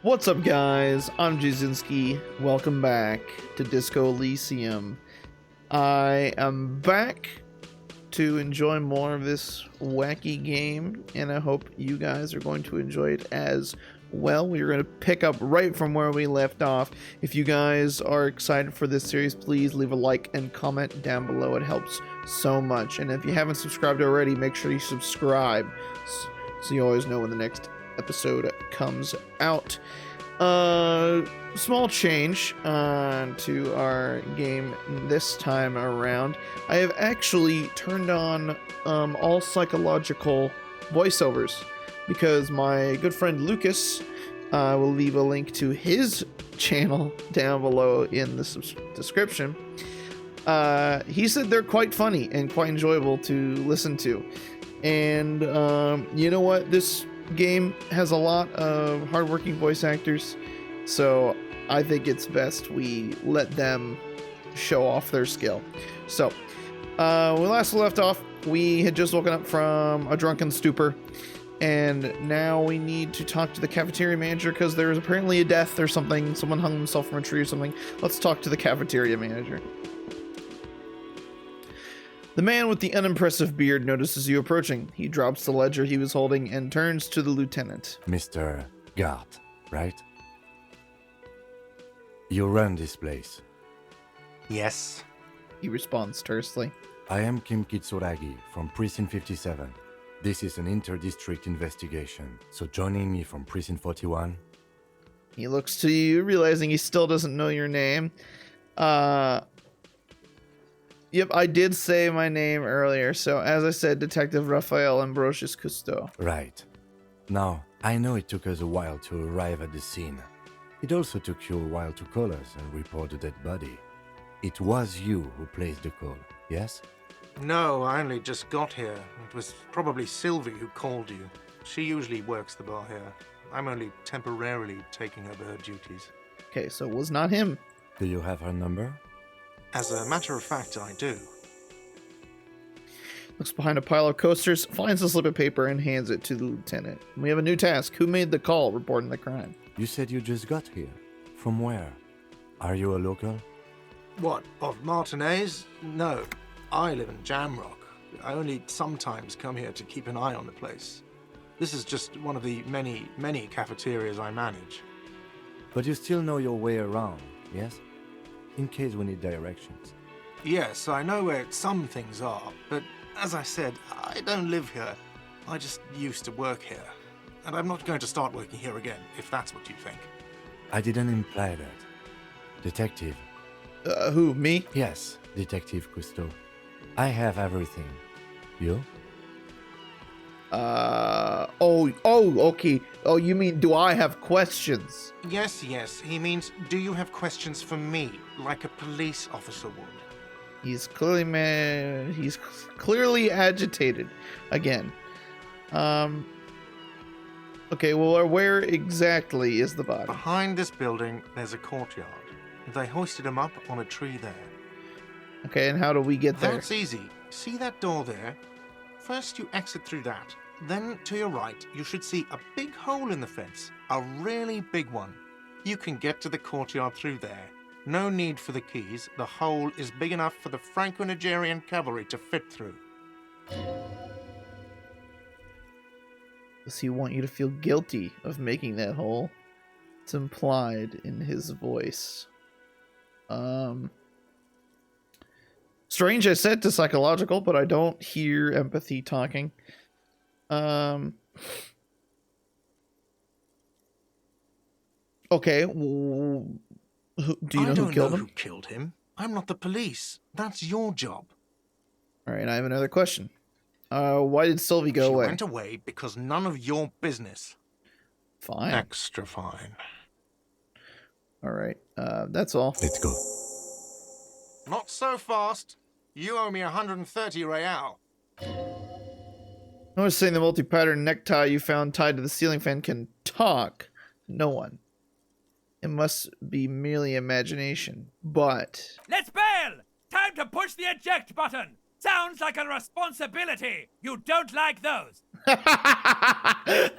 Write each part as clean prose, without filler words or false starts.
What's up, guys? I'm Jayzinski. Welcome back to Disco Elysium. I am back to enjoy more of this wacky game, and I hope you guys are going to enjoy it as well. We're going to pick up right from where we left off. If you guys are excited for this series, please leave a like and comment down below. It helps so much. And if you haven't subscribed already, make sure you subscribe so you always know when the next episode comes out. Small change to our game this time around. I have actually turned on all psychological voiceovers because my good friend Lucas will leave a link to his channel down below in the description. He said they're quite funny and quite enjoyable to listen to. And you know what? This game has a lot of hardworking voice actors, so I think it's best we let them show off their skill. So, when last left off, we had just woken up from a drunken stupor, and now we need to talk to the cafeteria manager because there is apparently a death or something. Someone hung himself from a tree or something. Let's talk to the cafeteria manager. The man with the unimpressive beard notices you approaching. He drops the ledger he was holding and turns to the lieutenant. Mr. Guard, right? You run this place. Yes. He responds tersely. I am Kim Kitsuragi from Precinct 57. This is an inter-district investigation, so joining me from Precinct 41. He looks to you, realizing he still doesn't know your name. Yep, I did say my name earlier, so as I said, Detective Rafael Ambrosius Cousteau. Right. Now, I know it took us a while to arrive at the scene. It also took you a while to call us and report the dead body. It was you who placed the call, yes? No, I only just got here. It was probably Sylvie who called you. She usually works the bar here. I'm only temporarily taking over her duties. Okay, so it was not him. Do you have her number? As a matter of fact, I do. Looks behind a pile of coasters, finds a slip of paper, and hands it to the lieutenant. We have a new task. Who made the call reporting the crime? You said you just got here. From where? Are you a local? What, of Martinez? No, I live in Jamrock. I only sometimes come here to keep an eye on the place. This is just one of the many, many cafeterias I manage. But you still know your way around, yes? In case we need directions. Yes, I know where some things are, but as I said, I don't live here. I just used to work here. And I'm not going to start working here again, if that's what you think. I didn't imply that. Detective. Who, me? Yes, Detective Cousteau. I have everything. You? Okay. Oh, you mean, do I have questions? Yes, he means, do you have questions for me, like a police officer would? He's clearly agitated again. Okay, well, where exactly is the body? Behind this building, there's a courtyard. They hoisted him up on a tree there. Okay, and how do we get there? That's easy. See that door there? First, you exit through that. Then, to your right, you should see a big hole in the fence. A really big one. You can get to the courtyard through there. No need for the keys. The hole is big enough for the Franco-Nigerian cavalry to fit through. Does he want you to feel guilty of making that hole? It's implied in his voice. Strange I said to psychological, but I don't hear empathy talking. Okay. Do you know who killed him? Who killed him. I'm not the police. That's your job. All right, I have another question. Why did Sylvie go away? She went away because none of your business. Fine. Extra fine. All right. That's all. Let's go. Not so fast. You owe me 130 real. Noticing the multi-pattern necktie you found tied to the ceiling fan can talk. No one. It must be merely imagination, but... Let's bail! Time to push the eject button! Sounds like a responsibility! You don't like those!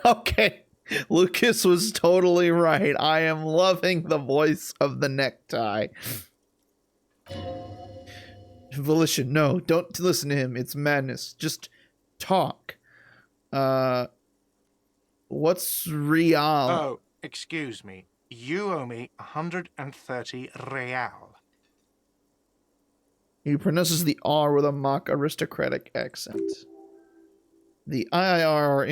Okay. Lucas was totally right. I am loving the voice of the necktie. Volition, no, don't listen to him. It's madness. Just talk. What's real? Oh, excuse me. You owe me 130 real. He pronounces the R with a mock aristocratic accent. The IIR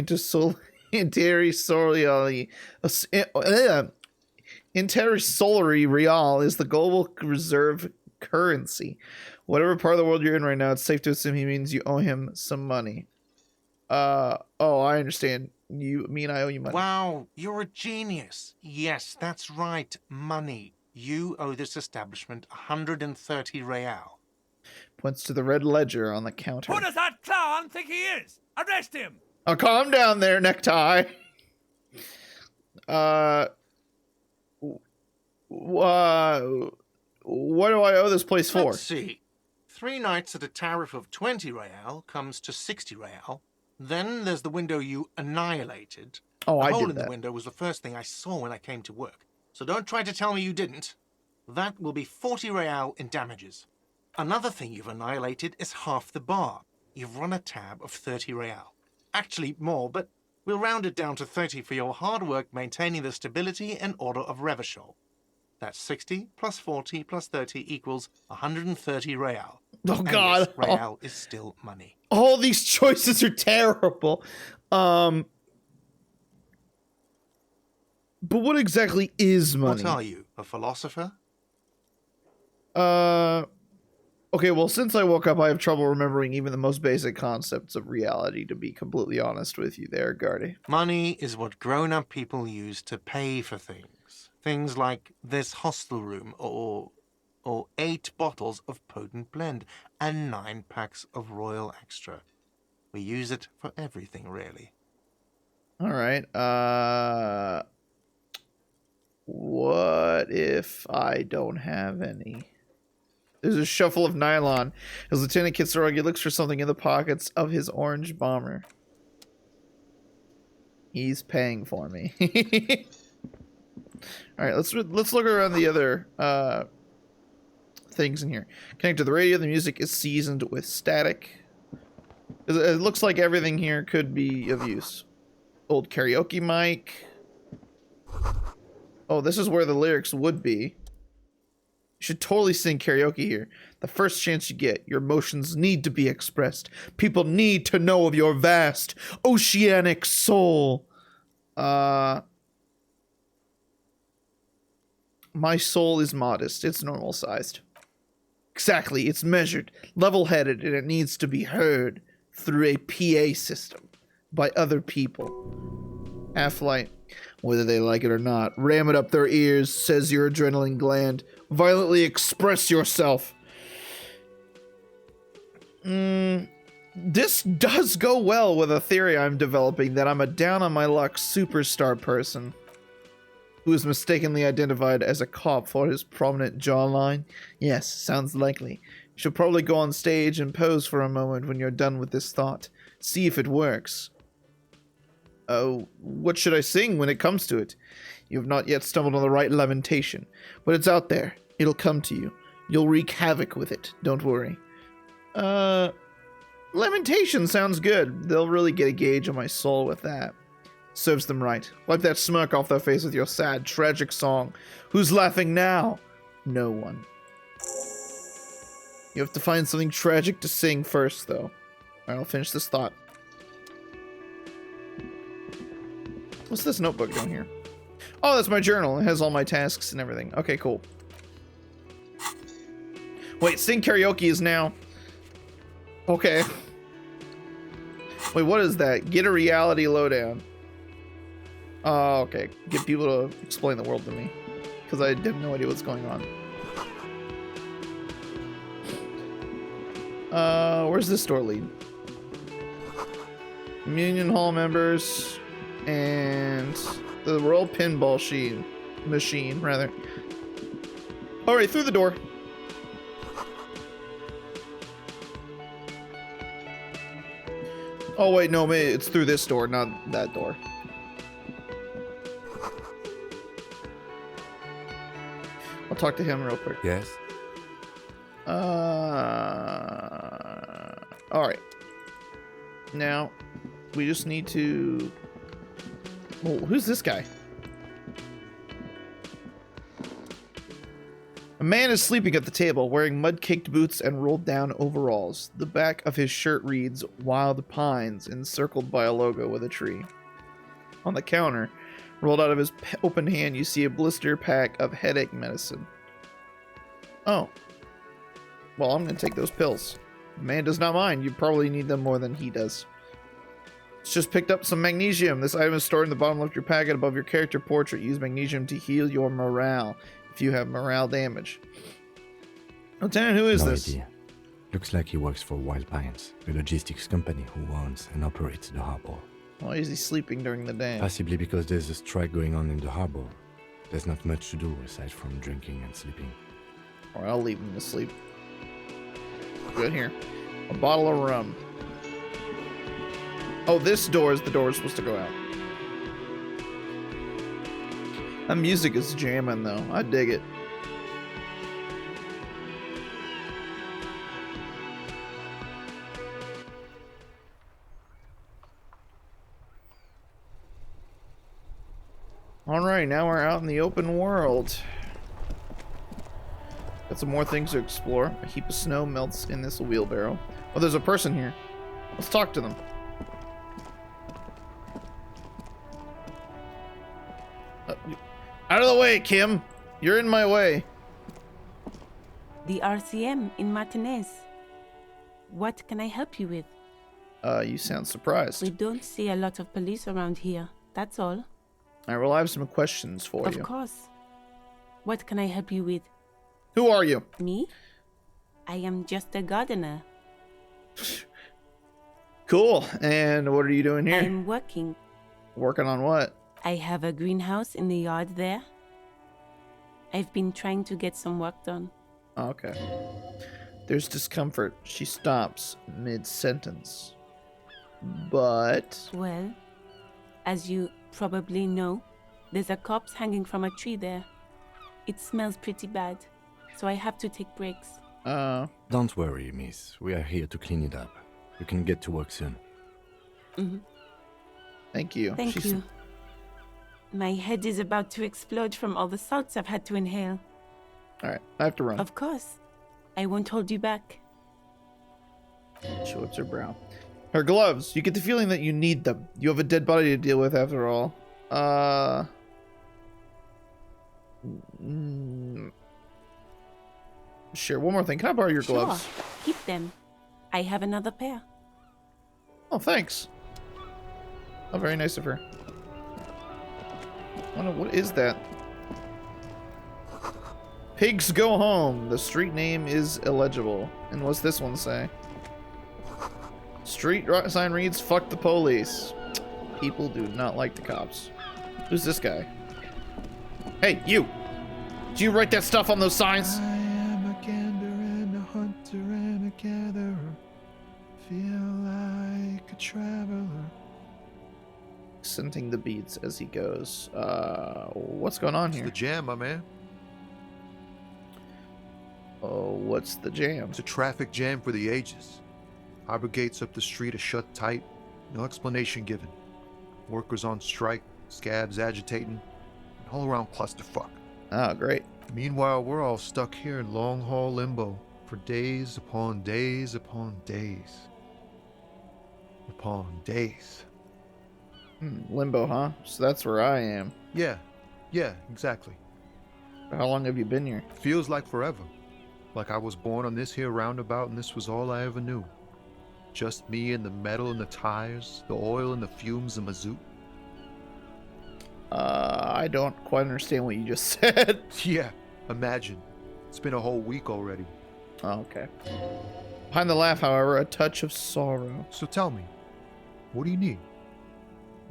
Intersolary Real is the global reserve currency. Whatever part of the world you're in right now, it's safe to assume he means you owe him some money. Oh, I understand. You mean I owe you money? Wow, you're a genius. Yes, that's right, money. You owe this establishment 130 real. Points to the red ledger on the counter. Who does that clown think he is? Arrest him! Oh, calm down there, necktie. What do I owe this place for? Let's see. 3 nights at a tariff of 20 real comes to 60 real. Then there's the window you annihilated. Oh, I The hole did in that. the window was the first thing I saw when I came to work. So don't try to tell me you didn't. That will be 40 real in damages. Another thing you've annihilated is half the bar. You've run a tab of 30 real. Actually more, but we'll round it down to 30 for your hard work maintaining the stability and order of Revachol. That's 60 plus 40 plus 30 equals 130 real. Oh, And God. yes, real is still money. All these choices are terrible. But what exactly is money? What are you, a philosopher? Okay, well, since I woke up, I have trouble remembering even the most basic concepts of reality, to be completely honest with you there, Gardy. Money is what grown-up people use to pay for things. Things like this hostel room, or 8 bottles of potent blend, and 9 packs of Royal Extra. We use it for everything, really. Alright, what if I don't have any? There's a shuffle of nylon. As Lieutenant Kitsuragi looks for something in the pockets of his orange bomber. He's paying for me. Alright, let's look around the other things in here. Connect to the radio. The music is seasoned with static. It looks like everything here could be of use. Old karaoke mic. Oh, this is where the lyrics would be. You should totally sing karaoke here. The first chance you get, your emotions need to be expressed. People need to know of your vast, oceanic soul. My soul is modest. It's normal sized. Exactly. It's measured, level-headed, and it needs to be heard through a PA system by other people. Half-light. Whether they like it or not, ram it up their ears, says your adrenaline gland. Violently express yourself. This does go well with a theory I'm developing that I'm a down-on-my-luck superstar person who is mistakenly identified as a cop for his prominent jawline. Yes, sounds likely. You should probably go on stage and pose for a moment when you're done with this thought. See if it works. Oh, what should I sing when it comes to it? You have not yet stumbled on the right lamentation, but it's out there. It'll come to you. You'll wreak havoc with it. Don't worry. Lamentation sounds good. They'll really get a gauge on my soul with that. Serves them right. Wipe that smirk off their face with your sad, tragic song. Who's laughing now? No one. You have to find something tragic to sing first, though. Alright, I'll finish this thought. What's this notebook doing here? Oh, that's my journal. It has all my tasks and everything. Okay, cool. Wait, sing karaoke is now... Okay. Wait, what is that? Get a reality lowdown. Oh, okay. Get people to explain the world to me. Because I have no idea what's going on. Where's this door lead? Communion Hall members... and the Royal Pinball machine, rather. Alright, through the door. Oh wait, no, it's through this door, not that door. I'll talk to him real quick. Yes? Alright. Now, we just need to... Well, who's this guy? A man is sleeping at the table, wearing mud-caked boots and rolled-down overalls. The back of his shirt reads, Wild Pines, encircled by a logo with a tree. On the counter, rolled out of his open hand, you see a blister pack of headache medicine. Oh. Well, I'm going to take those pills. The man does not mind. You probably need them more than he does. It's just picked up some magnesium. This item is stored in the bottom left of your packet above your character portrait. Use magnesium to heal your morale if you have morale damage. Lieutenant, who is this? Idea. Looks like he works for Wild Pines, a logistics company who owns and operates the harbor. Why is he sleeping during the day? Possibly because there's a strike going on in the harbor. There's not much to do aside from drinking and sleeping. Or I'll leave him to sleep. Good here. A bottle of rum. Oh, this door is the door we're supposed to go out. That music is jamming, though. I dig it. Alright, now we're out in the open world. Got some more things to explore. A heap of snow melts in this wheelbarrow. Oh, there's a person here. Let's talk to them. Out of the way, Kim! You're in my way. The RCM in Martinez. What can I help you with? You sound surprised. We don't see a lot of police around here. That's all. Alright, well, I have some questions for you. Of course. What can I help you with? Who are you? Me? I am just a gardener. Cool. And what are you doing here? I'm working. Working on what? I have a greenhouse in the yard there. I've been trying to get some work done. Okay. There's discomfort. She stops mid-sentence. But... Well, as you probably know, there's a corpse hanging from a tree there. It smells pretty bad, so I have to take breaks. Don't worry, miss. We are here to clean it up. You can get to work soon. Mm-hmm. Thank you. Thank you. My head is about to explode from all the salts I've had to inhale. Alright, I have to run. Of course. I won't hold you back. She wipes her brow. Her gloves. You get the feeling that you need them. You have a dead body to deal with after all. Sure, one more thing. Can I borrow your gloves? Sure. Keep them. I have another pair. Oh, thanks. Oh, very nice of her. Oh no, what is that? Pigs go home. The street name is illegible. And what's this one say? Street sign reads, fuck the police. People do not like the cops. Who's this guy? Hey, you! Do you write that stuff on those signs? I am a gander and a hunter and a gatherer. Feel like a traveler. Accenting the beats as he goes. What's going on It's here? the jam, my man. Oh, what's the jam? It's a traffic jam for the ages. Harbor gates up the street are shut tight. No explanation given. Workers on strike, scabs agitating, an all-around clusterfuck. Oh, great. Meanwhile, we're all stuck here in long-haul limbo for days upon days upon days. Upon days. Limbo, huh? So that's where I am. Yeah, exactly. How long have you been here? Feels like forever. Like I was born on this here roundabout and this was all I ever knew. Just me and the metal and the tires, the oil and the fumes of mazout. I don't quite understand what you just said. Yeah, imagine. It's been a whole week already. Oh, okay. Behind the laugh, however, a touch of sorrow. So tell me, what do you need?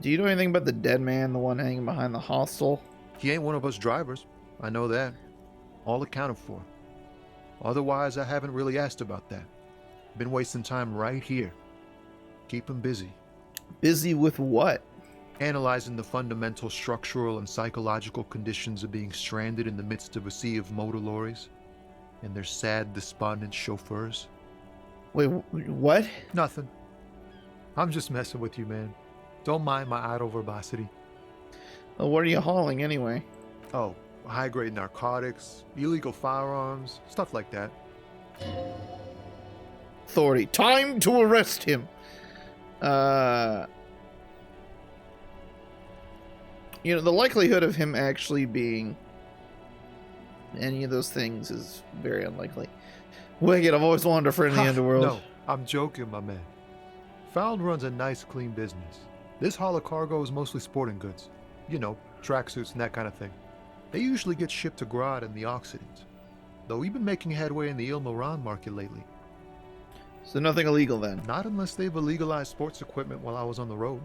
Do you know anything about the dead man, the one hanging behind the hostel? He ain't one of us drivers. I know that. All accounted for. Otherwise, I haven't really asked about that. Been wasting time right here. Keep him busy. Busy with what? analyzing the fundamental structural and psychological conditions of being stranded in the midst of a sea of motor lorries and their sad, despondent chauffeurs. Wait, what? Nothing. I'm just messing with you, man. Don't mind my idle verbosity. Well, what are you hauling anyway? Oh, high-grade narcotics, illegal firearms, stuff like that. Authority. Time to arrest him. You know, the likelihood of him actually being any of those things is very unlikely. Wicked, I've always wanted a friend in the underworld. No, I'm joking, my man. Found runs a nice, clean business. This haul of cargo is mostly sporting goods. You know, tracksuits and that kind of thing. They usually get shipped to Grodd and the Occident. Though we've been making headway in the Il Moran market lately. So nothing illegal then? Not unless they've illegalized sports equipment while I was on the road.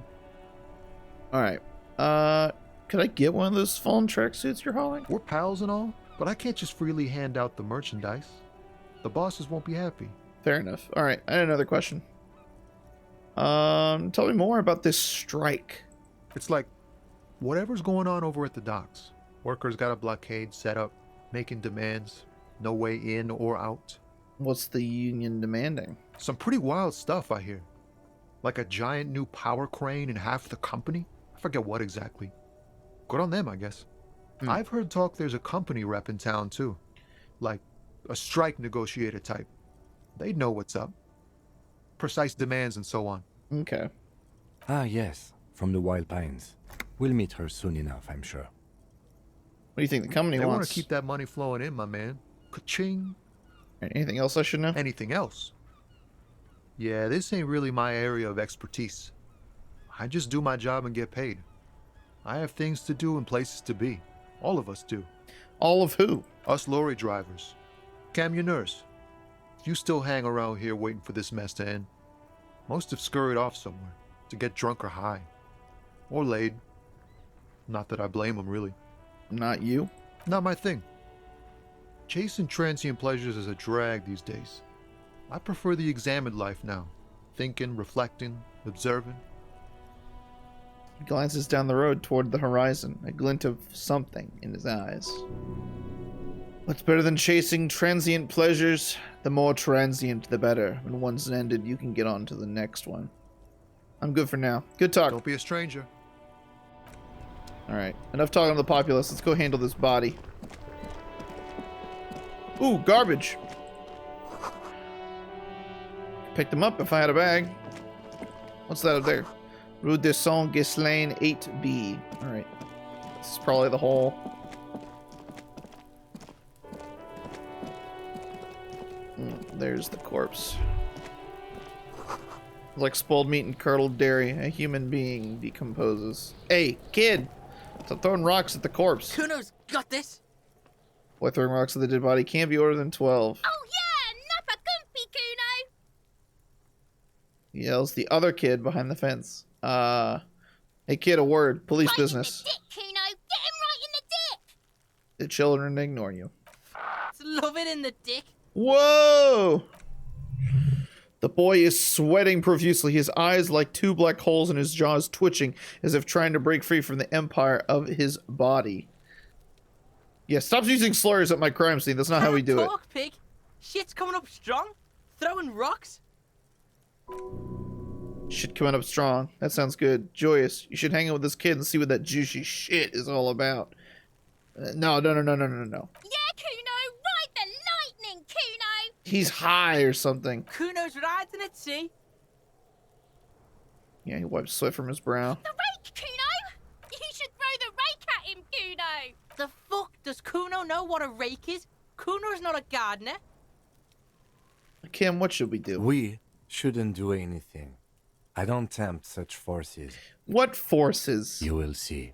Alright. Could I get one of those fallen tracksuits you're hauling? We're pals and all, but I can't just freely hand out the merchandise. The bosses won't be happy. Fair enough. Alright, I had another question. Tell me more about this strike. It's like, whatever's going on over at the docks. Workers got a blockade set up, making demands. No way in or out. What's the union demanding? Some pretty wild stuff, I hear. Like a giant new power crane in half the company? I forget what exactly. Good on them, I guess. I've heard talk there's a company rep in town, too. Like, a strike negotiator type. They'd know what's up. Precise demands and so on. Okay. Ah, yes, from the Wild Pines. We'll meet her soon enough, I'm sure. What do you think the company They want wants? to keep that money flowing in, my man. Ka-ching. Anything else I should know? Anything else? Yeah, this ain't really my area of expertise. I just do my job and get paid. I have things to do and places to be. All of us do. All of who? Us lorry drivers. Camionneurs. You still hang around here waiting for this mess to end. Most have scurried off somewhere to get drunk or high. Or laid. Not that I blame them, really. Not you? Not my thing. Chasing transient pleasures is a drag these days. I prefer the examined life now. Thinking, reflecting, observing. He glances down the road toward the horizon, a glint of something in his eyes. What's better than chasing transient pleasures? The more transient, the better. When one's ended, you can get on to the next one. I'm good for now. Good talk. Don't be a stranger. Alright, enough talking to the populace. Let's go handle this body. Ooh, garbage. Pick them up if I had a bag. What's that up there? Rue de Saint-Ghislain 8B. Alright. This is probably the hole. There's the corpse. Like spoiled meat and curdled dairy, a human being decomposes. Hey, kid! Stop throwing rocks at the corpse. Kuno's got this. Boy throwing rocks at the dead body can't be older than 12. Oh yeah, Nappa Gumpy Kuno. Yells the other kid behind the fence. Hey kid, a word. Police Right business. in the dick, Kuno. Get him right in the dick. The children ignore you. Love it in the dick. Whoa! The boy is sweating profusely, his eyes like two black holes and his jaws twitching as if trying to break free from the empire of his body. Yeah, stop using slurs at my crime scene. That's not how we do it. Talk, pig. Shit's coming up strong. Throwing rocks. Shit coming up strong. That sounds good. Joyous, you should hang out with this kid and see what that juicy shit is all about. No. Yeah, Kuno. Ride the lightning, Kuno. He's high or something. Kuno's riding at sea. Yeah, he wipes sweat from his brow. The rake, Kuno. You should throw the rake at him, Kuno. The fuck? Does Kuno know what a rake is? Kuno's not a gardener. Kim, what should we do? We shouldn't do anything. I don't tempt such forces. What forces? You will see.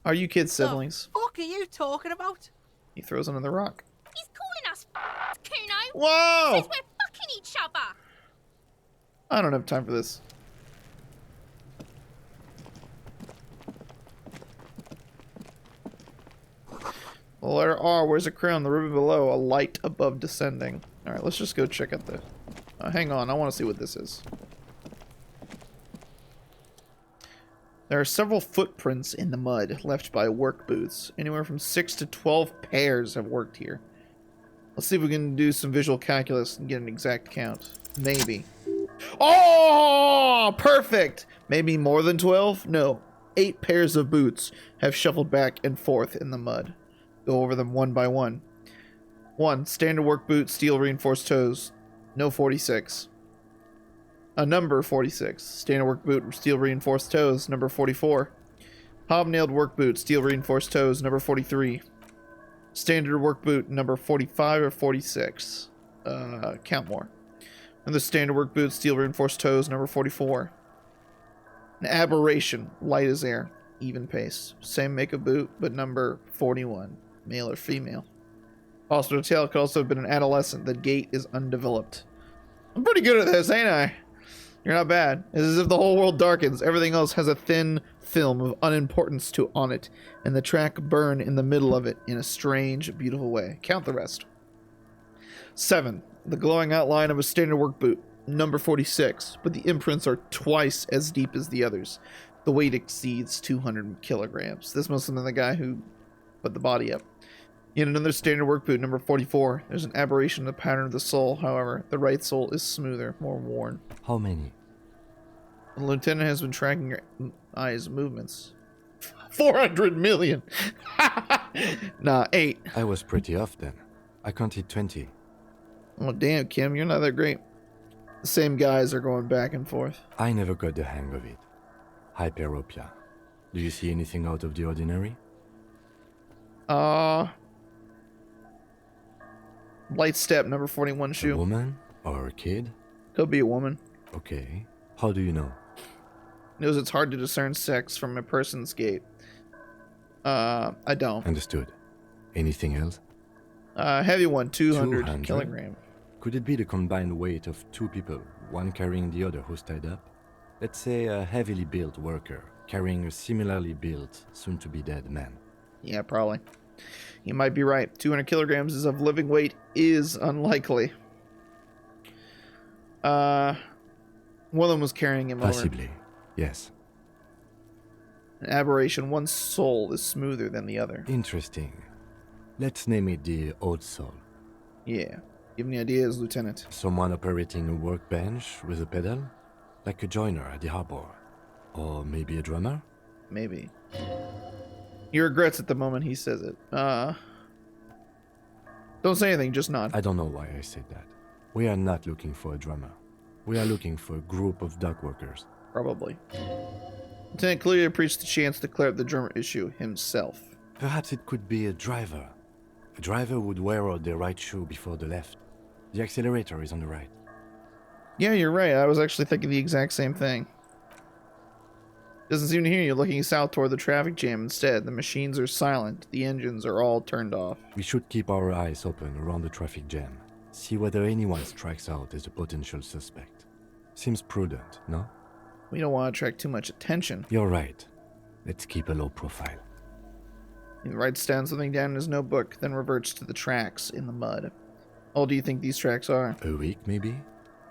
Are you kids siblings? The fuck are you talking about? He throws another rock. He's calling us Kuno. Whoa! Says we're fucking each other. I don't have time for this. The letter R, where's a crown? The ribbon below, a light above descending. Alright, let's just go check out the... hang on, I want to see what this is. There are several footprints in the mud left by work boots. Anywhere from 6 to 12 pairs have worked here. Let's see if we can do some visual calculus and get an exact count. Maybe. Oh, perfect! Maybe more than 12? No. 8 pairs of boots have shuffled back and forth in the mud. Go over them one by one. 1. Standard work boot, steel reinforced toes. No 46. A number 46. Standard work boot, steel reinforced toes. Number 44. Hobnailed work boot, steel reinforced toes. Number 43. Standard work boot, number 45 or 46. Count more. Another standard work boot, steel reinforced toes. Number 44. An aberration, light as air, even pace. Same make of boot, but number 41. Male or female. Hospital tail could also have been an adolescent. The gait is undeveloped. I'm pretty good at this, ain't I? You're not bad. It's as if the whole world darkens. Everything else has a thin film of unimportance on it, and the track burn in the middle of it in a strange, beautiful way. Count the rest. 7. The glowing outline of a standard work boot. Number 46, but the imprints are twice as deep as the others. The weight exceeds 200 kilograms. This must have been the guy who put the body up. Yet another standard work boot, number 44. There's an aberration in the pattern of the sole, however. The right sole is smoother, more worn. How many? The lieutenant has been tracking your eye's movements. 400 million! Nah, 8. I was pretty off then. I counted 20. Oh, damn, Kim, you're not that great. The same guys are going back and forth. I never got the hang of it. Hyperopia. Do you see anything out of the ordinary? Light step, number 41 A shoe. woman? Or a kid? Could be a woman. Okay. How do you know? Knows it's hard to discern sex from a person's gait. I don't. Understood. Anything else? Heavy one, 200 200? kilogram. Could it be the combined weight of 2 people, one carrying the other who's tied up? Let's say a heavily built worker carrying a similarly built, soon-to-be-dead man. Yeah, probably. You might be right. 200 kilograms is of living weight is unlikely. One of them was carrying him Possibly, over. yes. An aberration. One sole is smoother than the other. Interesting. Let's name it the old soul. Yeah. Give me ideas, Lieutenant. Someone operating a workbench with a pedal? Like a joiner at the harbor. Or maybe a drummer? Maybe. He regrets at the moment he says it. Don't say anything, just nod. I don't know why I said that. We are not looking for a drummer. We are looking for a group of dock workers. Probably. Lieutenant clearly appreciates the chance to clear up the drummer issue himself. Perhaps it could be a driver. A driver would wear out their right shoe before the left. The accelerator is on the right. Yeah, you're right. I was actually thinking the exact same thing. Doesn't seem to hear you looking south toward the traffic jam instead. The machines are silent. The engines are all turned off. We should keep our eyes open around the traffic jam. See whether anyone strikes out as a potential suspect. Seems prudent, no? We don't want to attract too much attention. You're right. Let's keep a low profile. He writes down something down in his notebook, then reverts to the tracks in the mud. How old do you think these tracks are? A week, maybe?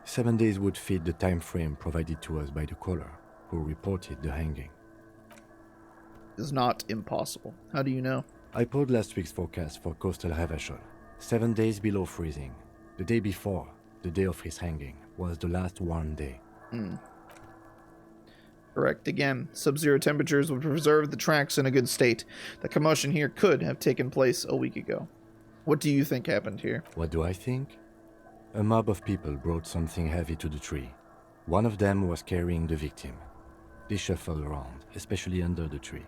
7 days would fit the time frame provided to us by the caller, who reported the hanging. Is not impossible. How do you know? I pulled last week's forecast for coastal Havashol. 7 days below freezing. The day before, the day of his hanging, was the last warm day. Correct again. Sub-zero temperatures would preserve the tracks in a good state. The commotion here could have taken place a week ago. What do you think happened here? What do I think? A mob of people brought something heavy to the tree. One of them was carrying the victim. They shuffled around, especially under the tree.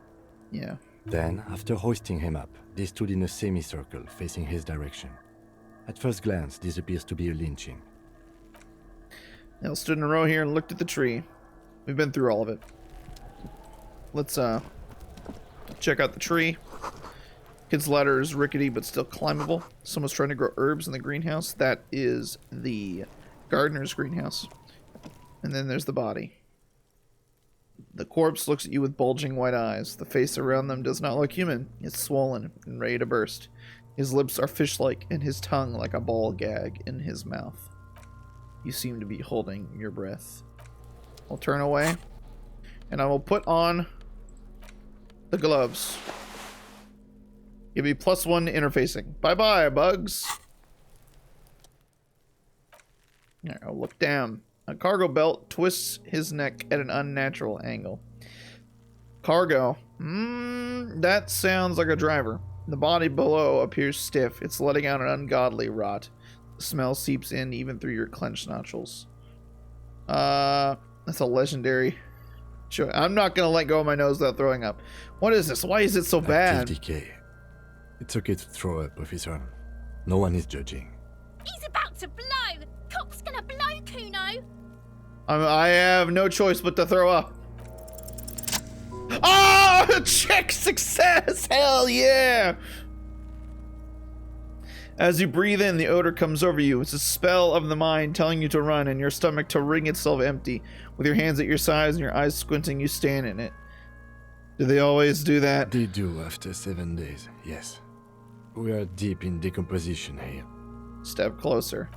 Yeah. Then, after hoisting him up, they stood in a semicircle facing his direction. At first glance, this appears to be a lynching. They all stood in a row here and looked at the tree. We've been through all of it. Let's check out the tree. Kid's ladder is rickety but still climbable. Someone's trying to grow herbs in the greenhouse. That is the gardener's greenhouse. And then there's the body. The corpse looks at you with bulging white eyes. The face around them does not look human. It's swollen and ready to burst. His lips are fish-like and his tongue like a ball gag in his mouth. You seem to be holding your breath. I'll turn away and I will put on the gloves. Give me +1 interfacing. Bye-bye, bugs. Alright, I'll look down. A cargo belt twists his neck at an unnatural angle. Cargo. That sounds like a driver. The body below appears stiff. It's letting out an ungodly rot. The smell seeps in even through your clenched nostrils. That's a legendary. Sure, I'm not gonna let go of my nose without throwing up. What is this? Why is it so bad? Active decay. It's okay to throw up, officer. No one is judging. He's about to blow. Cop's gonna blow, Kuno. I have no choice but to throw up. Oh, check success! Hell yeah! As you breathe in, the odor comes over you. It's a spell of the mind telling you to run and your stomach to wring itself empty. With your hands at your sides and your eyes squinting, you stand in it. Do they always do that? They do after 7 days, yes. We are deep in decomposition here. Step closer.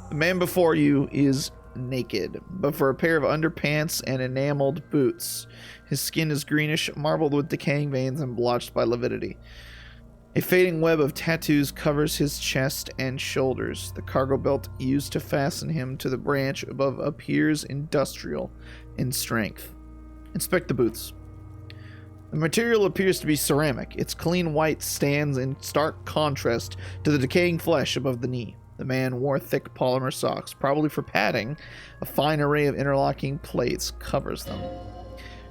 The man before you is naked, but for a pair of underpants and enameled boots. His skin is greenish, marbled with decaying veins and blotched by lividity. A fading web of tattoos covers his chest and shoulders. The cargo belt used to fasten him to the branch above appears industrial in strength. Inspect the boots. The material appears to be ceramic. Its clean white stands in stark contrast to the decaying flesh above the knee. The man wore thick polymer socks, probably for padding. A fine array of interlocking plates covers them.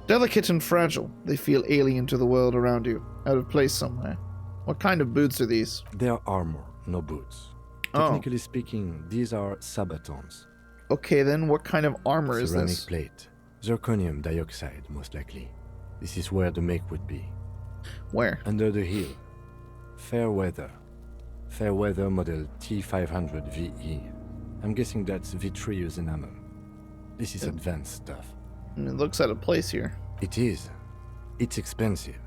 Delicate and fragile, they feel alien to the world around you, out of place somewhere. What kind of boots are these? They are armor, no boots. Technically speaking, these are sabatons. Okay, then what kind of armor is Ceramic this? plate. Zirconium dioxide, most likely. This is where the make would be. Where? Under the heel. Fair weather. Fair weather model T500 VE. I'm guessing that's vitreous enamel. This is advanced stuff. It looks out of place here. It is. It's expensive.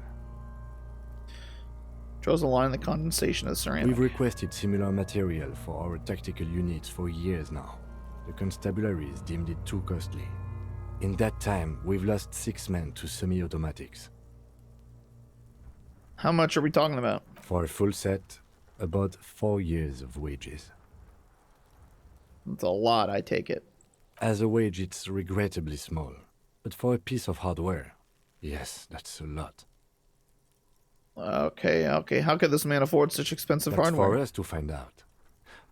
Draws a line in the condensation of the ceramic. We've requested similar material for our tactical units for years now. The constabularies deemed it too costly. In that time, we've lost 6 men to semi-automatics. How much are we talking about? For a full set, about 4 years of wages. That's a lot, I take it. As a wage, it's regrettably small. But for a piece of hardware, yes, that's a lot. Okay. How could this man afford such expensive That's hardware? for us to find out.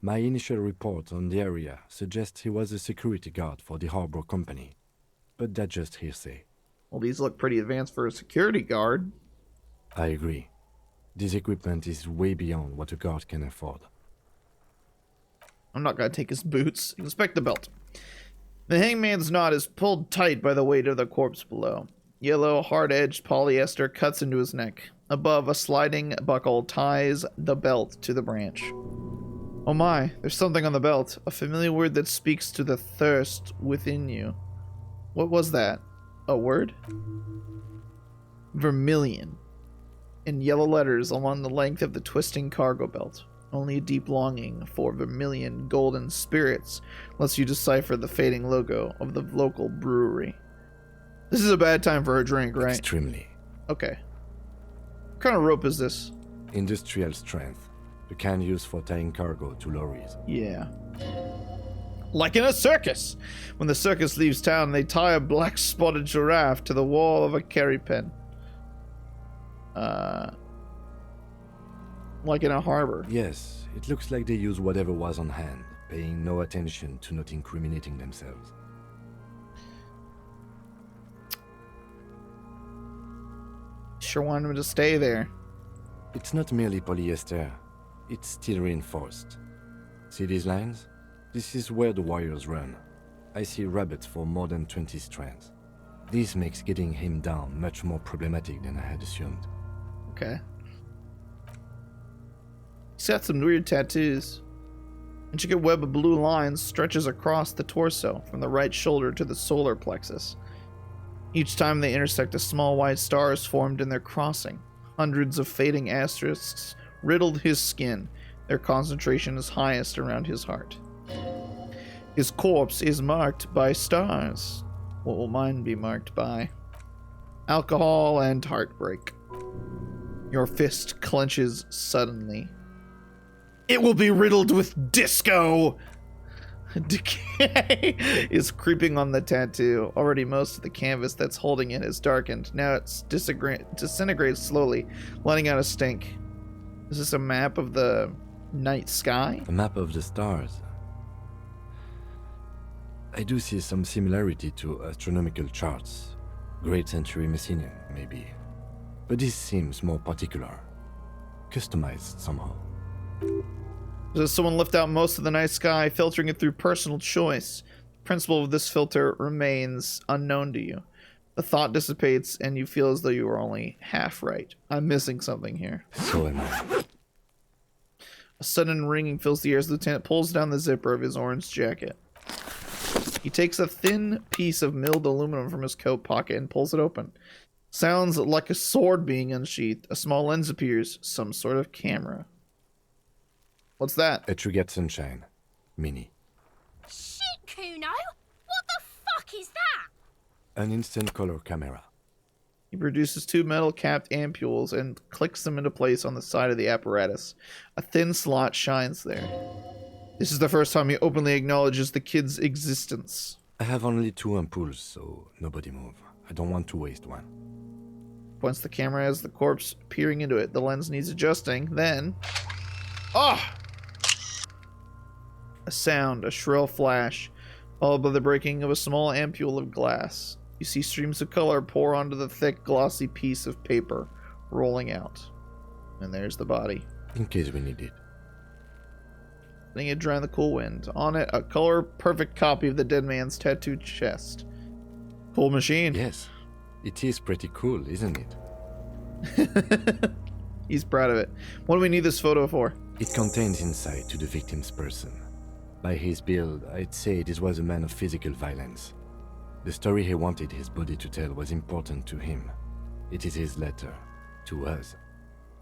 My initial report on the area suggests he was a security guard for the harbor company. But that's just hearsay. Well, these look pretty advanced for a security guard. I agree. This equipment is way beyond what a guard can afford. I'm not gonna take his boots. Inspect the belt. The hangman's knot is pulled tight by the weight of the corpse below. Yellow, hard-edged polyester cuts into his neck. Above, a sliding buckle ties the belt to the branch. Oh my, there's something on the belt. A familiar word that speaks to the thirst within you. What was that? A word? Vermilion. In yellow letters along the length of the twisting cargo belt. Only a deep longing for vermilion golden spirits lets you decipher the fading logo of the local brewery. This is a bad time for a drink, right? Extremely. Okay. What kind of rope is this? Industrial strength. The kind used for tying cargo to lorries. Yeah. Like in a circus! When the circus leaves town, they tie a black spotted giraffe to the wall of a carry pen. Like in a harbor. Yes, it looks like they use whatever was on hand, paying no attention to not incriminating themselves. Sure wanted him to stay there. It's not merely polyester, it's steel reinforced. See these lines? This is where the wires run. I see rabbits for more than 20 strands. This makes getting him down much more problematic than I had assumed. Okay. He's got some weird tattoos. An intricate web of blue lines stretches across the torso from the right shoulder to the solar plexus. Each time they intersect, a small white star is formed in their crossing. Hundreds of fading asterisks riddled his skin. Their concentration is highest around his heart. His corpse is marked by stars. What will mine be marked by? alcohol, and heartbreak. Your fist clenches suddenly. It will be riddled with disco! Decay is creeping on the tattoo. Already most of the canvas that's holding it is darkened. Now it's disintegrates slowly, letting out a stink. Is this a map of the night sky? A map of the stars. I do see some similarity to astronomical charts. Great century Messinian, maybe. But this seems more particular. Customized somehow. Does someone lift out most of the night sky, filtering it through personal choice? The principle of this filter remains unknown to you. The thought dissipates, and you feel as though you were only half right. I'm missing something here. So am I. A sudden ringing fills the air as the lieutenant pulls down the zipper of his orange jacket. He takes a thin piece of milled aluminum from his coat pocket and pulls it open. Sounds like a sword being unsheathed. A small lens appears. Some sort of camera. What's that? A True Get Sunshine. Mini. Shit, Kuno! What the fuck is that? An instant color camera. He produces two metal-capped ampules and clicks them into place on the side of the apparatus. A thin slot shines there. This is the first time he openly acknowledges the kid's existence. I have only 2 ampoules, so nobody move. I don't want to waste one. Points the camera as the corpse peering into it. The lens needs adjusting. Then... Ah! A sound, a shrill flash, followed by the breaking of a small ampule of glass. You see streams of color pour onto the thick, glossy piece of paper, rolling out. And there's the body. In case we need it. Letting it dry in the cool wind. On it, a color-perfect copy of the dead man's tattooed chest. Cool machine. Yes. It is pretty cool, isn't it? He's proud of it. What do we need this photo for? It contains insight to the victim's person. By his build, I'd say this was a man of physical violence. The story he wanted his body to tell was important to him. It is his letter. To us.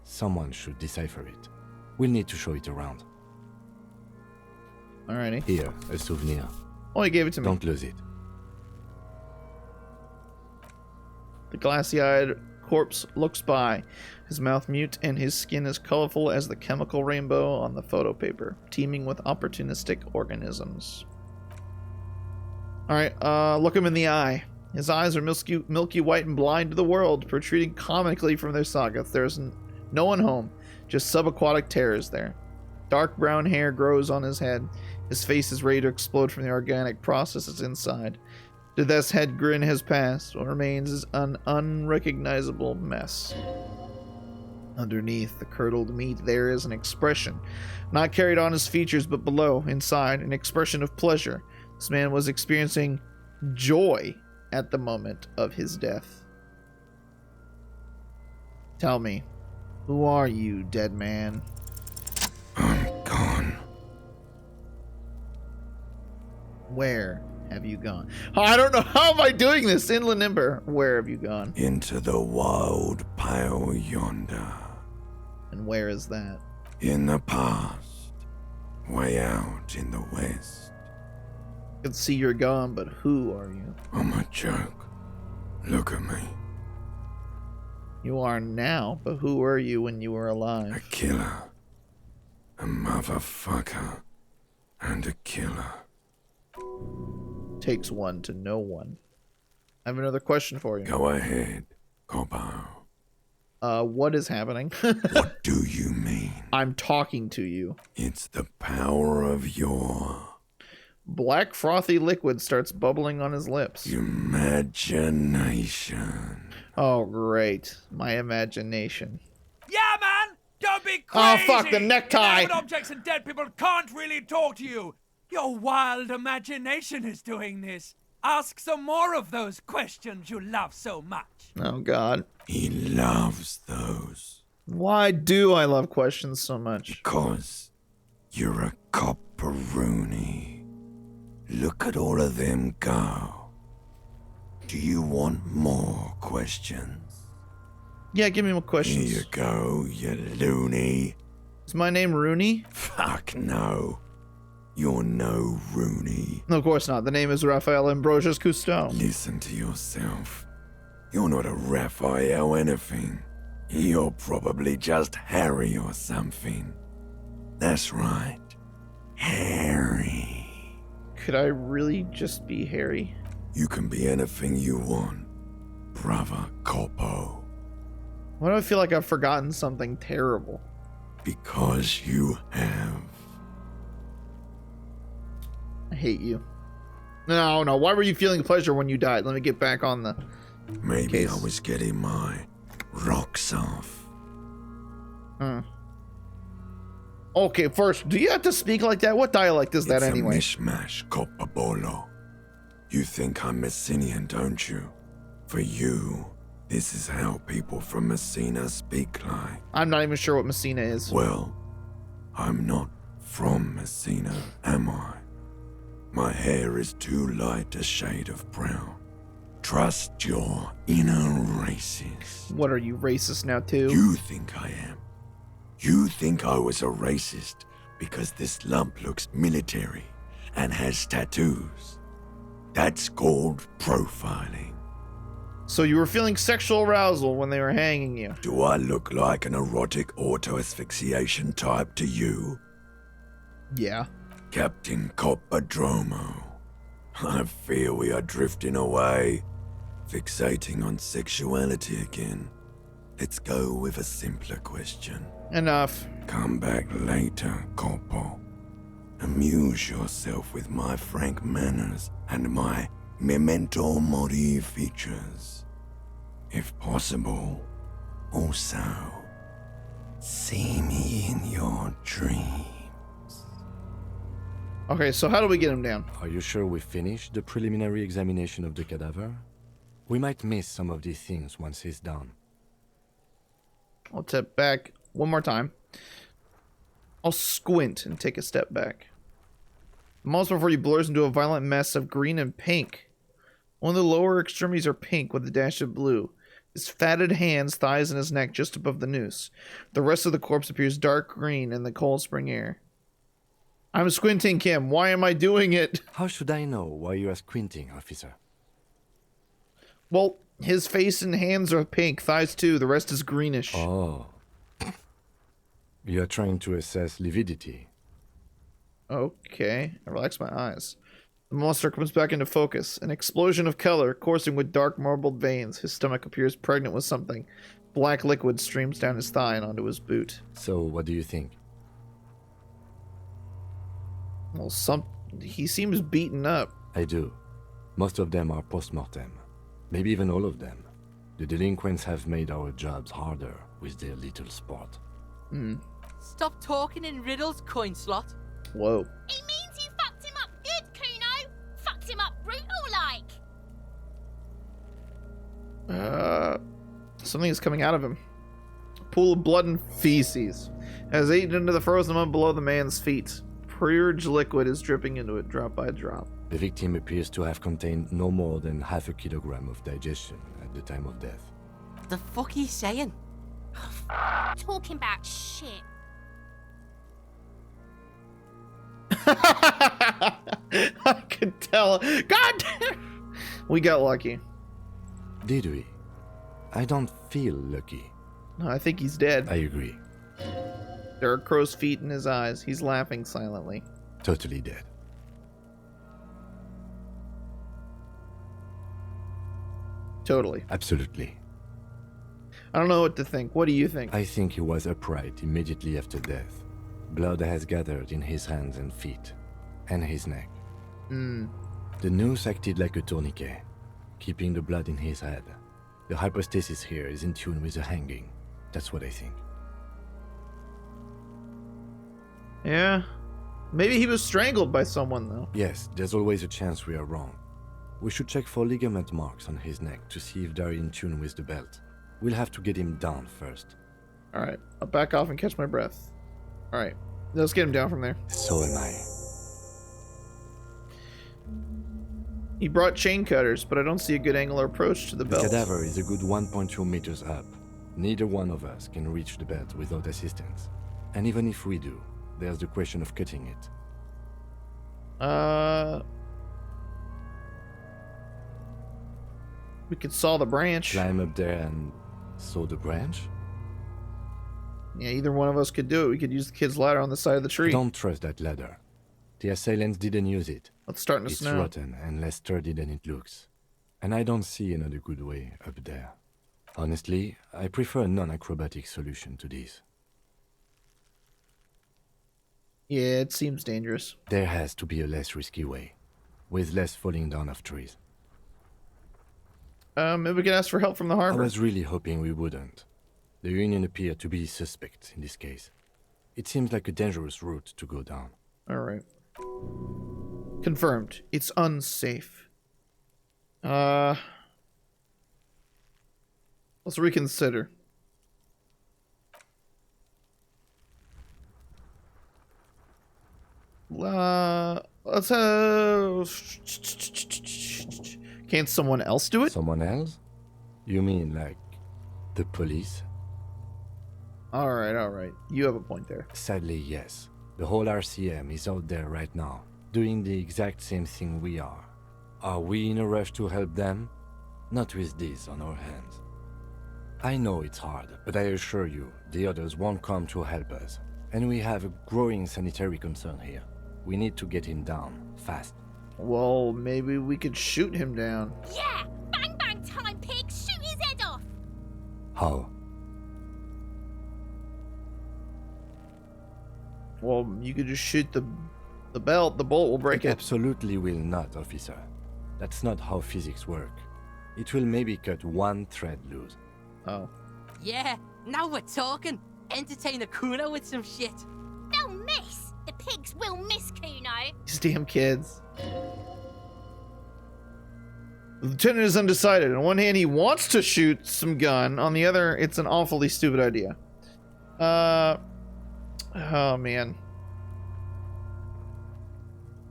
Someone should decipher it. We'll need to show it around. Alrighty. Here, a souvenir. Oh, he gave it to me. Don't lose it. The glassy-eyed corpse looks by, his mouth mute and his skin as colorful as the chemical rainbow on the photo paper, teeming with opportunistic organisms. Alright, look him in the eye. His eyes are milky white and blind to the world, protruding comically from their sockets. There's no one home, just subaquatic terrors there. Dark brown hair grows on his head. His face is ready to explode from the organic processes inside. The death's head grin has passed. What remains is an unrecognizable mess. Underneath the curdled meat there is an expression, not carried on his features but below, inside, an expression of pleasure. This man was experiencing joy at the moment of his death. Tell me, who are you, dead man? I'm gone. Where have you gone? Oh, I don't know. How am I doing this? Inland Ember. Where have you gone? Into the wild pale yonder. And where is that? In the past. Way out in the west. I can see you're gone, but who are you? I'm a joke. Look at me. You are now, but who were you when you were A alive? killer. A motherfucker. And a killer. Takes one to know one. I have another question for you. Go ahead, Cobbo. What is happening? What do you mean? I'm talking to you. It's the power of your Black frothy liquid starts bubbling on his lips. imagination. Oh, great. My imagination. Yeah, man! Don't be Oh, crazy! fuck, the necktie! Inanimate objects and dead people can't really talk to you. Your wild imagination is doing this. Ask some more of those questions you love so much. Oh, God. He loves those Why do I love questions so much? because you're a copperoony. Look at all of them go. Do you want more questions? Yeah, give me more Here questions. you go, you loony. Is my name Rooney? Fuck no. You're no Rooney. No, of course not. The name is Raphael Ambrosius Cousteau. Listen to yourself. You're not a Raphael anything. You're probably just Harry or something. That's right. Harry. Could I really just be Harry? You can be anything you want, brother Corpo. Why do I feel like I've forgotten something terrible? Because you have. I hate you. No, why were you feeling pleasure when you died? Let me get back on the Maybe case. I was getting my rocks off. Okay, first, do you have to speak like that? What dialect is that It's anyway? a mishmash, Copabolo. You think I'm Messinian, don't you? For you, this is how people from Messina speak like. I'm not even sure what Messina is. Well, I'm not from Messina, am I? My hair is too light a shade of brown. Trust your inner racist. What are you, racist now too? You think I am. You think I was a racist because this lump looks military and has tattoos. That's called profiling. So you were feeling sexual arousal when they were hanging you? Do I look like an erotic auto-asphyxiation type to you? Yeah. Captain Coppadromo, I fear we are drifting away, fixating on sexuality again. Let's go with a simpler question. Enough. Come back later, Corpo. Amuse yourself with my frank manners and my memento mori features. If possible, also, see me in your dreams. Okay, so how do we get him down? Are you sure we finished the preliminary examination of the cadaver? We might miss some of these things once he's done. I'll tip back one more time. I'll squint and take a step back. Moments before he blurs into a violent mess of green and pink. One of the lower extremities are pink with a dash of blue. His fatted hands, thighs, and his neck just above the noose. The rest of the corpse appears dark green in the cold spring air. I'm squinting, Kim. Why am I doing it? How should I know why you are squinting, officer? Well, his face and hands are pink, thighs too. The rest is greenish. Oh. You are trying to assess lividity. Okay, I relax my eyes. The monster comes back into focus. An explosion of color, coursing with dark marbled veins. His stomach appears pregnant with something. Black liquid streams down his thigh and onto his boot. So, what do you think? Well, he seems beaten up. I do. Most of them are post-mortem. Maybe even all of them. The delinquents have made our jobs harder with their little sport. Stop talking in riddles, coin slot. Whoa. It means you fucked him up good, Kuno. Fucked him up brutal-like. Something is coming out of him. A pool of blood and feces has eaten into the frozen mud below the man's feet. Purged liquid is dripping into it drop by drop. The victim appears to have contained no more than half a kilogram of digestion at the time of death. The fuck he saying? Talking about shit. I could tell. God damn! We got lucky. Did we? I don't feel lucky. No, I think he's dead. I agree. There are crow's feet in his eyes. He's laughing silently. Totally dead. Totally. Absolutely. I don't know what to think. What do you think? I think he was upright immediately after death. Blood has gathered in his hands and feet, and his neck. The noose acted like a tourniquet, keeping the blood in his head. The hypostasis here is in tune with the hanging. That's what I think. Yeah. Maybe he was strangled by someone, though. Yes, there's always a chance we are wrong. We should check for ligament marks on his neck to see if they're in tune with the belt. We'll have to get him down first. Alright, I'll back off and catch my breath. Alright, let's get him down from there. So am I. He brought chain cutters, but I don't see a good angle or approach to the The belt. cadaver is a good 1.2 meters up. Neither one of us can reach the belt without assistance. And even if we do, there's the question of cutting it. We could saw the branch. Climb up there and saw the branch? Yeah, either one of us could do it. We could use the kid's ladder on the side of the I tree. don't trust that ladder. The assailants didn't use it. It's starting to It's snow. rotten and less sturdy than it looks. And I don't see another good way up there. Honestly, I prefer a non-acrobatic solution to this. Yeah, it seems dangerous. There has to be a less risky way, with less falling down of trees. Maybe we could ask for help from the I harbor. was really hoping we wouldn't. The Union appeared to be suspect in this case. It seems like a dangerous route to go down. Alright. Confirmed. It's unsafe. Let's reconsider. Let's Can't someone else do it? Someone else? You mean like the police? Alright. You have a point there. Sadly, yes. The whole RCM is out there right now, doing the exact same thing we are. Are we in a rush to help them? Not with this on our hands. I know it's hard, but I assure you, the others won't come to help us. And we have a growing sanitary concern here. We need to get him down, fast. Well, maybe we could shoot him down. Yeah! Bang bang time, pig! Shoot his head off! How? Well, you could just shoot the bolt will break It it. absolutely will not, officer. That's not how physics work. It will maybe cut one thread loose. Oh. Yeah, now we're talking. Entertain the Kuno with some shit. They'll miss! The pigs will miss Kuno! These damn kids. The lieutenant is undecided. On one hand, he wants to shoot some gun. On the other, it's an awfully stupid idea. Oh, man.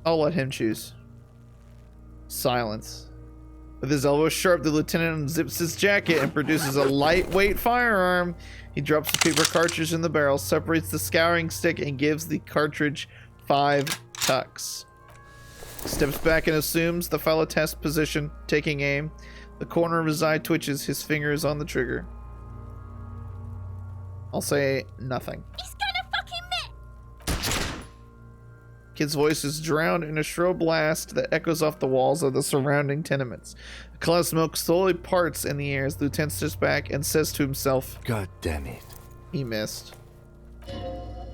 I'll let him choose. Silence. With his elbow sharp, the lieutenant unzips his jacket and produces a lightweight firearm. He drops the paper cartridge in the barrel, separates the scouring stick, and gives the cartridge 5 tucks. Steps back and assumes the fellow test position, taking aim. The corner of his eye twitches, his finger is on the trigger. I'll say nothing. He's gonna fucking miss! Kid's voice is drowned in a shrill blast that echoes off the walls of the surrounding tenements. A cloud of smoke slowly parts in the air as the lieutenant steps back and says to himself, God damn it. he missed.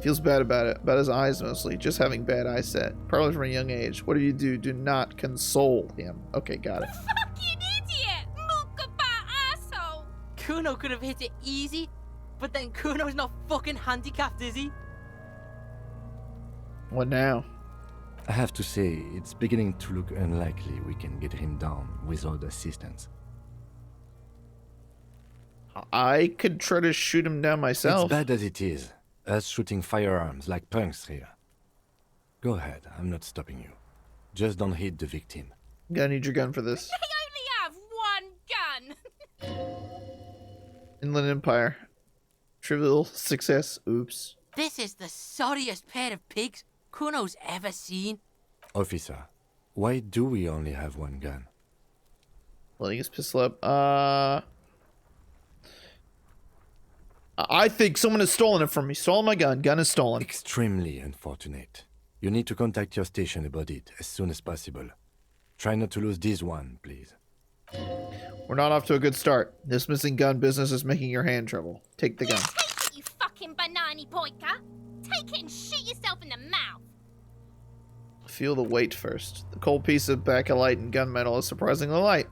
Feels bad about it, about his eyes mostly, just having bad eyesight. Probably from a young age. What do you do? Do not console him. Okay, got it. Fucking idiot! Mukabat asshole! Kuno could have hit it easy, but then Kuno's not fucking handicapped, is he? What now? I have to say, it's beginning to look unlikely we can get him down without assistance. I could try to shoot him down myself. It's bad as it is. Us shooting firearms like punks here. Go ahead, I'm not stopping you. Just don't hit the victim. Gonna need your gun for this. They only have one gun! Inland Empire. Trivial success. Oops. This is the sorriest pair of pigs Kuno's ever seen. Officer, why do we only have one gun? Letting his pistol up. I think someone has stolen it from me. Stolen my gun. Gun is stolen. Extremely unfortunate. You need to contact your station about it as soon as possible. Try not to lose this one, please. We're not off to a good start. This missing gun business is making your hand trouble. Take the gun. Take it, you fucking banana boyka! Take it and shoot yourself in the mouth! Feel the weight first. The cold piece of bakelite and gunmetal is surprisingly light.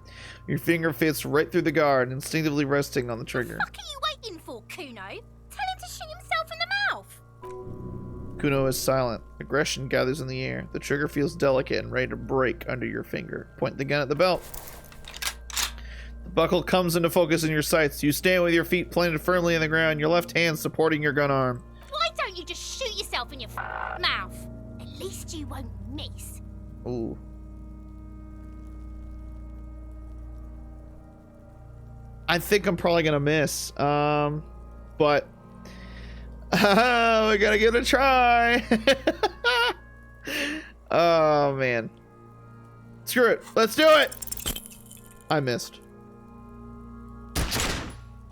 Your finger fits right through the guard, instinctively resting on the trigger. What are you waiting for, Kuno? Tell him to shoot himself in the mouth! Kuno is silent. Aggression gathers in the air. The trigger feels delicate and ready to break under your finger. Point the gun at the belt. The buckle comes into focus in your sights. You stand with your feet planted firmly in the ground, your left hand supporting your gun arm. Why don't you just shoot yourself in your mouth? At least you won't miss. Ooh. I think I'm probably gonna miss. But we gotta give it a try. Oh man. Screw it. Let's do it. I missed.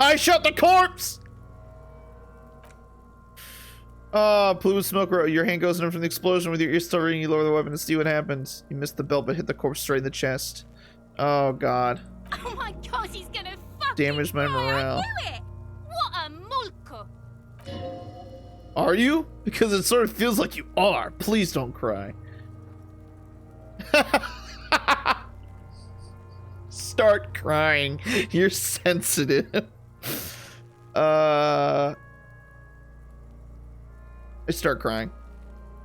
I shot the corpse! Plume of smoke, your hand goes in from the explosion with your ears still ringing. You lower the weapon to see what happens. You missed the belt, but hit the corpse straight in the chest. Oh, God. Oh my god, he's gonna fucking Damaged my die. morale. I knew it! What a mulka! Are you? Because it sort of feels like you are. Please don't cry. Start crying. You're sensitive. I start crying.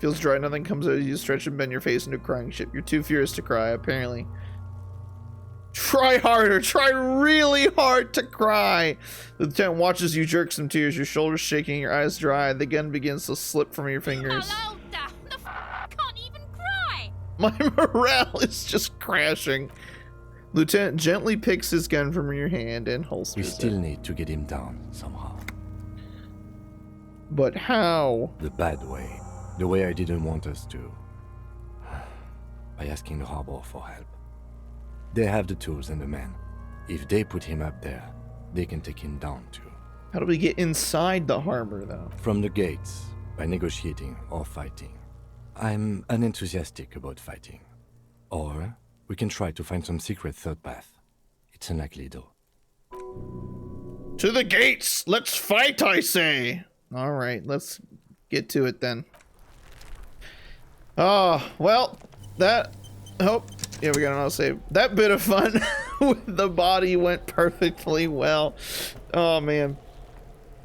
Feels dry, nothing comes out as you stretch and bend your face into a crying ship. You're too furious to cry, apparently. Try harder. Try really hard to cry. The lieutenant watches you jerk some tears, your shoulders shaking, your eyes dry. The gun begins to slip from your fingers. Hello, the can't even cry! My morale is just crashing. Lieutenant gently picks his gun from your hand and holsters We it. still need to get him down somehow. But how? The bad way. The way I didn't want us to. By asking the harbor for help. They have the tools and the men. If they put him up there, they can take him down too. How do we get inside the harbor, though? From the gates, by negotiating or fighting. I'm unenthusiastic about fighting. Or we can try to find some secret third path. It's unlikely though. To the gates! Let's fight, I say! Alright, let's get to it then. Oh, well, that... Oh, yeah, we got an autosave. That bit of fun with the body went perfectly well. Oh, man.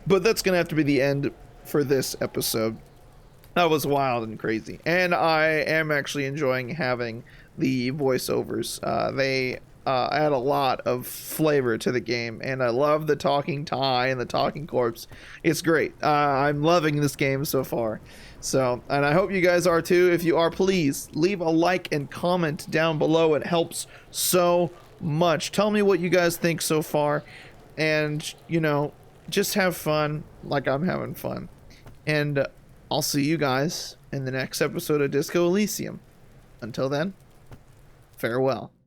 But that's going to have to be the end for this episode. That was wild and crazy. And I am actually enjoying having the voiceovers. They add a lot of flavor to the game. And I love the talking Thai and the talking corpse. It's great. I'm loving this game so far. So, and I hope you guys are too. If you are, please leave a like and comment down below. It helps so much. Tell me what you guys think so far. And, you know, just have fun like I'm having fun. And I'll see you guys in the next episode of Disco Elysium. Until then, farewell.